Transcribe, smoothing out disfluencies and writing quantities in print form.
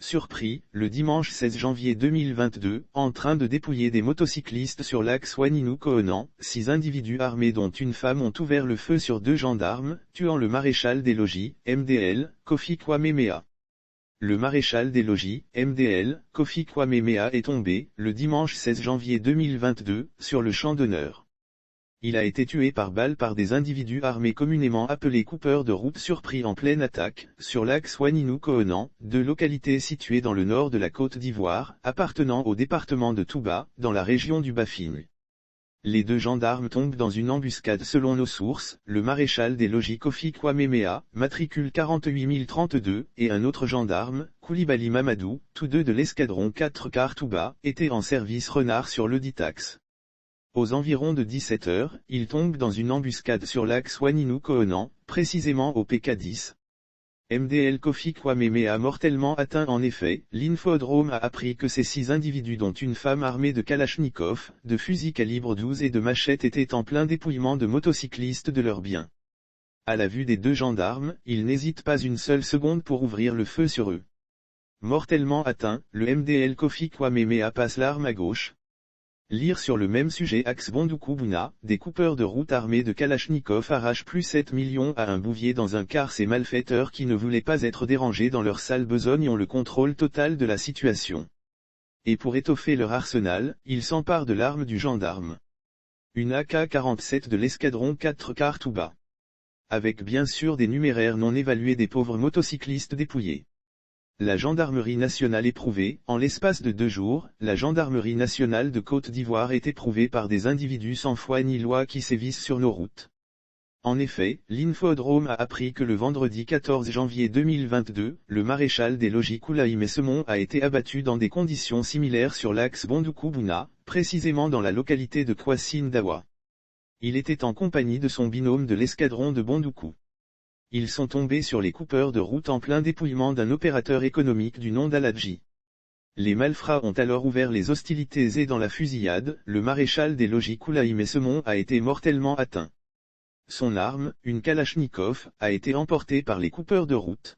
surpris, le dimanche 16 janvier 2022, en train de dépouiller des motocyclistes sur l'axe Waninou-Kohonan. 6 individus armés dont une femme ont ouvert le feu sur 2 gendarmes, tuant le maréchal des logis, MDL, Kofi Kwame-Mea. Le maréchal des logis, MDL, Kofi Kwame-Mea est tombé, le dimanche 16 janvier 2022, sur le champ d'honneur. Il a été tué par balle par des individus armés communément appelés coupeurs de route surpris en pleine attaque, sur l'axe Waninou-Kohonan, 2 localités situées dans le nord de la Côte d'Ivoire, appartenant au département de Touba, dans la région du Bafing. Les 2 gendarmes tombent dans une embuscade selon nos sources, le maréchal des logis Kofi Kwame-Mea, matricule 48032, et un autre gendarme, Koulibaly Mamadou, tous 2 de l'escadron 4 car Touba, étaient en service renard sur le dit axe. Aux environs de 17 h, ils tombent dans une embuscade sur l'axe Waninou-Kohonan, précisément au PK10. MDL Kofi Kwame-Mea mortellement atteint. En effet, l'Infodrome a appris que ces 6 individus dont une femme armée de Kalachnikov, de fusils calibre 12 et de machettes étaient en plein dépouillement de motocyclistes de leurs biens. À la vue des 2 gendarmes, ils n'hésitent pas une seule seconde pour ouvrir le feu sur eux. Mortellement atteint, le MDL Kofi Kwame-Mea passe l'arme à gauche. Lire sur le même sujet axe Bondoukou-Bouna, des coupeurs de route armés de Kalachnikov arrachent plus 7 millions à un bouvier dans un car. Ces malfaiteurs qui ne voulaient pas être dérangés dans leur sale besogne ont le contrôle total de la situation. Et pour étoffer leur arsenal, ils s'emparent de l'arme du gendarme. Une AK-47 de l'escadron 4 car Touba. Avec bien sûr des numéraires non évalués des pauvres motocyclistes dépouillés. La gendarmerie nationale éprouvée, en l'espace de 2 jours, la gendarmerie nationale de Côte d'Ivoire est éprouvée par des individus sans foi ni loi qui sévissent sur nos routes. En effet, l'Infodrome a appris que le vendredi 14 janvier 2022, le maréchal des logis Koulaï Messemon a été abattu dans des conditions similaires sur l'axe Bondoukou-Bouna, précisément dans la localité de Kwasine Dawa. Il était en compagnie de son binôme de l'escadron de Bondoukou. Ils sont tombés sur les coupeurs de route en plein dépouillement d'un opérateur économique du nom d'Aladji. Les malfrats ont alors ouvert les hostilités et dans la fusillade, le maréchal des logis Koulaï Messemon a été mortellement atteint. Son arme, une Kalachnikov, a été emportée par les coupeurs de route.